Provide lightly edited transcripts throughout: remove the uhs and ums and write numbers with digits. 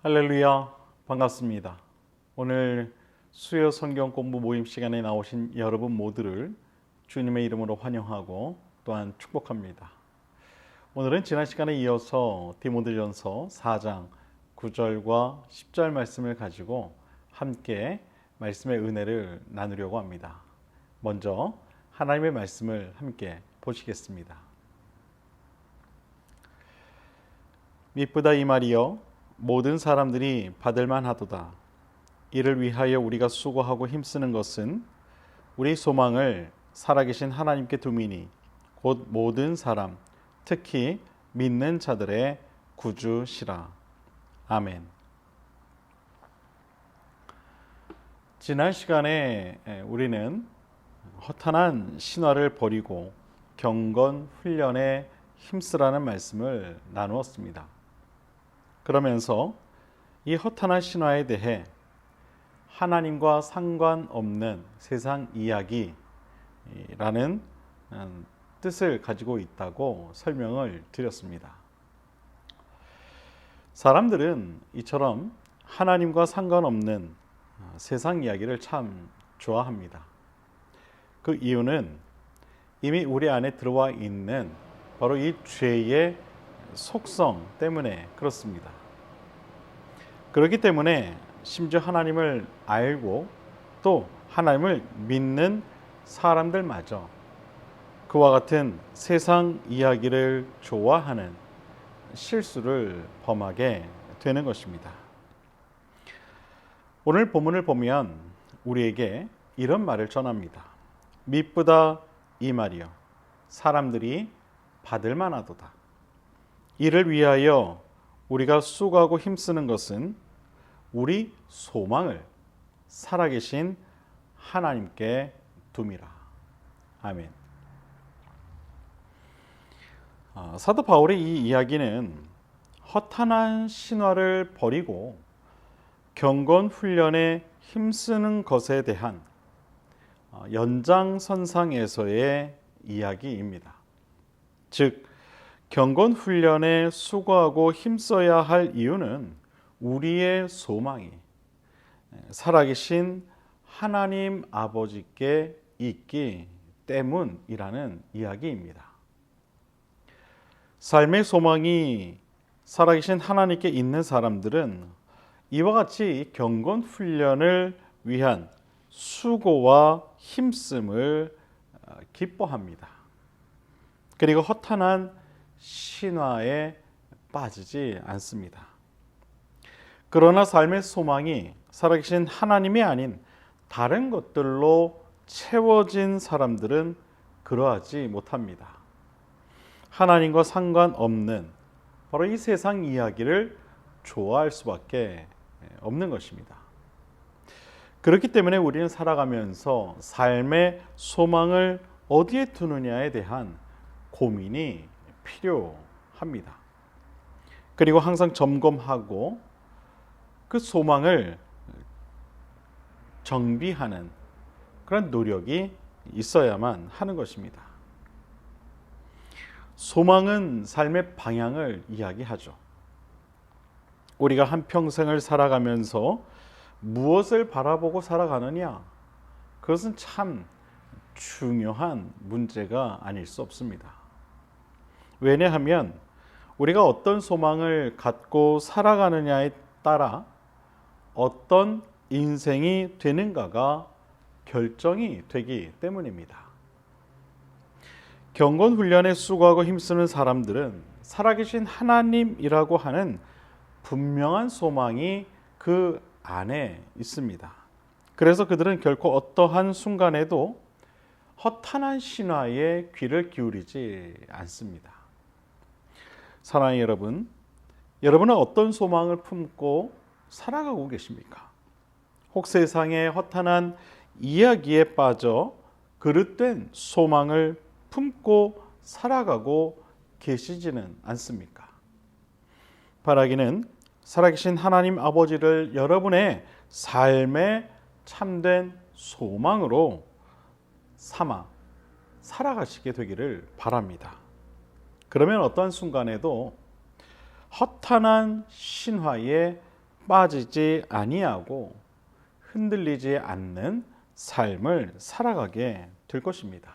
할렐루야, 반갑습니다. 오늘 수요 성경 공부 모임 시간에 나오신 여러분 모두를 주님의 이름으로 환영하고 또한 축복합니다. 오늘은 지난 시간에 이어서 디모데전서 4장 9절과 10절 말씀을 가지고 함께 말씀의 은혜를 나누려고 합니다. 먼저 하나님의 말씀을 함께 보시겠습니다. 미쁘다 이 말이여 모든 사람들이 받을만 하도다. 이를 위하여 우리가 수고하고 힘쓰는 것은 우리 소망을 살아계신 하나님께 둠이니 곧 모든 사람, 특히 믿는 자들의 구주시라. 아멘. 지난 시간에 우리는 허탄한 신화를 버리고 경건 훈련에 힘쓰라는 말씀을 나누었습니다. 그러면서 이 허탄한 신화에 대해 하나님과 상관없는 세상 이야기라는 뜻을 가지고 있다고 설명을 드렸습니다. 사람들은 이처럼 하나님과 상관없는 세상 이야기를 참 좋아합니다. 그 이유는 이미 우리 안에 들어와 있는 바로 이 죄의 속성 때문에 그렇습니다. 그렇기 때문에 심지어 하나님을 알고 또 하나님을 믿는 사람들마저 그와 같은 세상 이야기를 좋아하는 실수를 범하게 되는 것입니다. 오늘 본문을 보면 우리에게 이런 말을 전합니다. 미쁘다 이 말이요 사람들이 받을 만하도다. 이를 위하여 우리가 수고하고 힘쓰는 것은 우리 소망을 살아계신 하나님께 둠이라. 아멘. 사도 바울의 이 이야기는 허탄한 신화를 버리고 경건 훈련에 힘쓰는 것에 대한 연장선상에서의 이야기입니다. 즉 경건 훈련에 수고하고 힘써야 할 이유는 우리의 소망이 살아계신 하나님 아버지께 있기 때문이라는 이야기입니다. 삶의 소망이 살아계신 하나님께 있는 사람들은 이와 같이 경건 훈련을 위한 수고와 힘씀을 기뻐합니다. 그리고 허탄한 신화에 빠지지 않습니다. 그러나 삶의 소망이 살아계신 하나님이 아닌 다른 것들로 채워진 사람들은 그러하지 못합니다. 하나님과 상관없는 바로 이 세상 이야기를 좋아할 수밖에 없는 것입니다. 그렇기 때문에 우리는 살아가면서 삶의 소망을 어디에 두느냐에 대한 고민이 필요합니다. 그리고 항상 점검하고 그 소망을 정비하는 그런 노력이 있어야만 하는 것입니다. 소망은 삶의 방향을 이야기하죠. 우리가 한평생을 살아가면서 무엇을 바라보고 살아가느냐, 그것은 참 중요한 문제가 아닐 수 없습니다. 왜냐하면 우리가 어떤 소망을 갖고 살아가느냐에 따라 어떤 인생이 되는가가 결정이 되기 때문입니다. 경건 훈련에 수고하고 힘쓰는 사람들은 살아계신 하나님이라고 하는 분명한 소망이 그 안에 있습니다. 그래서 그들은 결코 어떠한 순간에도 허탄한 신화에 귀를 기울이지 않습니다. 사랑하는 여러분, 여러분은 어떤 소망을 품고 살아가고 계십니까? 혹 세상의 허탄한 이야기에 빠져 그릇된 소망을 품고 살아가고 계시지는 않습니까? 바라기는 살아계신 하나님 아버지를 여러분의 삶의 참된 소망으로 삼아 살아가시게 되기를 바랍니다. 그러면 어떠한 순간에도 허탄한 신화에 빠지지 아니하고 흔들리지 않는 삶을 살아가게 될 것입니다.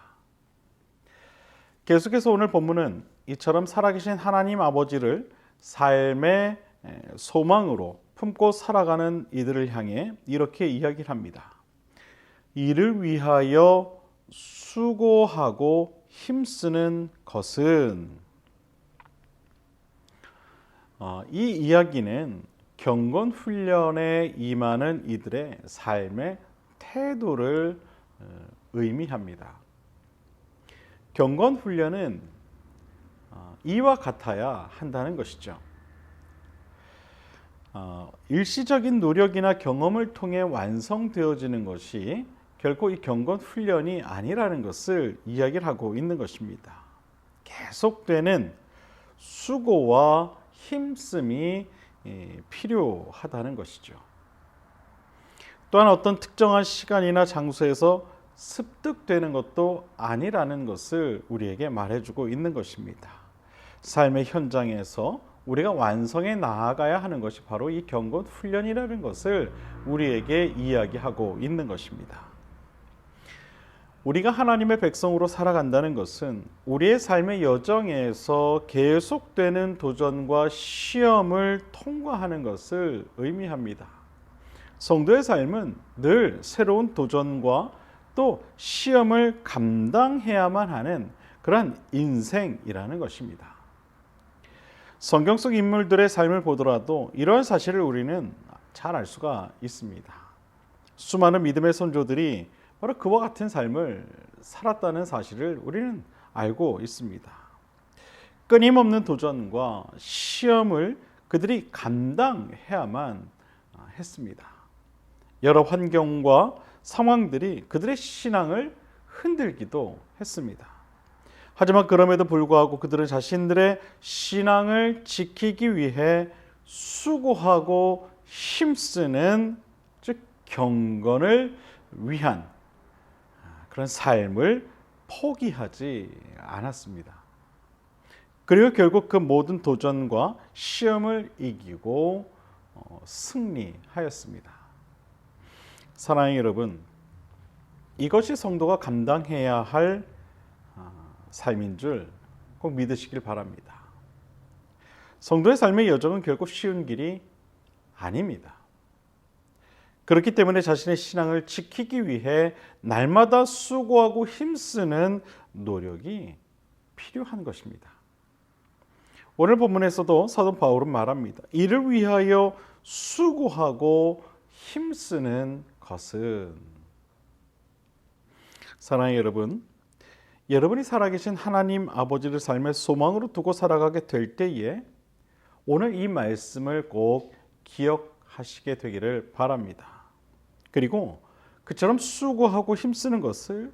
계속해서 오늘 본문은 이처럼 살아계신 하나님 아버지를 삶의 소망으로 품고 살아가는 이들을 향해 이렇게 이야기를 합니다. 이를 위하여 수고하고 힘쓰는 것은, 이 이야기는 경건 훈련에 임하는 이들의 삶의 태도를 의미합니다. 경건 훈련은 이와 같아야 한다는 것이죠. 일시적인 노력이나 경험을 통해 완성되어지는 것이 결코 이 경건 훈련이 아니라는 것을 이야기를 하고 있는 것입니다. 계속되는 수고와 힘씀이 필요하다는 것이죠. 또한 어떤 특정한 시간이나 장소에서 습득되는 것도 아니라는 것을 우리에게 말해주고 있는 것입니다. 삶의 현장에서 우리가 완성해 나아가야 하는 것이 바로 이 경건 훈련이라는 것을 우리에게 이야기하고 있는 것입니다. 우리가 하나님의 백성으로 살아간다는 것은 우리의 삶의 여정에서 계속되는 도전과 시험을 통과하는 것을 의미합니다. 성도의 삶은 늘 새로운 도전과 또 시험을 감당해야만 하는 그러한 인생이라는 것입니다. 성경 속 인물들의 삶을 보더라도 이러한 사실을 우리는 잘 알 수가 있습니다. 수많은 믿음의 선조들이 바로 그와 같은 삶을 살았다는 사실을 우리는 알고 있습니다. 끊임없는 도전과 시험을 그들이 감당해야만 했습니다. 여러 환경과 상황들이 그들의 신앙을 흔들기도 했습니다. 하지만 그럼에도 불구하고 그들은 자신들의 신앙을 지키기 위해 수고하고 힘쓰는, 즉 경건을 위한 그런 삶을 포기하지 않았습니다. 그리고 결국 그 모든 도전과 시험을 이기고 승리하였습니다. 사랑하는 여러분, 이것이 성도가 감당해야 할 삶인 줄 꼭 믿으시길 바랍니다. 성도의 삶의 여정은 결코 쉬운 길이 아닙니다. 그렇기 때문에 자신의 신앙을 지키기 위해 날마다 수고하고 힘쓰는 노력이 필요한 것입니다. 오늘 본문에서도 사도 바울은 말합니다. 이를 위하여 수고하고 힘쓰는 것은, 사랑하는 여러분, 여러분이 살아계신 하나님 아버지를 삶의 소망으로 두고 살아가게 될 때에 오늘 이 말씀을 꼭 기억하시게 되기를 바랍니다. 그리고 그처럼 수고하고 힘쓰는 것을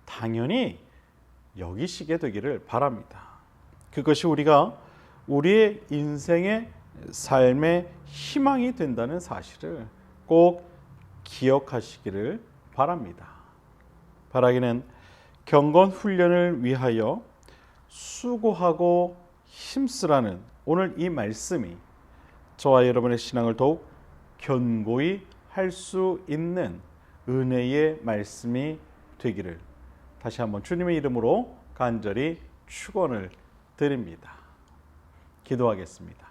당연히 여기시게 되기를 바랍니다. 그것이 우리의 인생의 삶의 희망이 된다는 사실을 꼭 기억하시기를 바랍니다. 바라기는 경건 훈련을 위하여 수고하고 힘쓰라는 오늘 이 말씀이 저와 여러분의 신앙을 더욱 견고히 할 수 있는 은혜의 말씀이 되기를 다시 한번 주님의 이름으로 간절히 축원을 드립니다. 기도하겠습니다.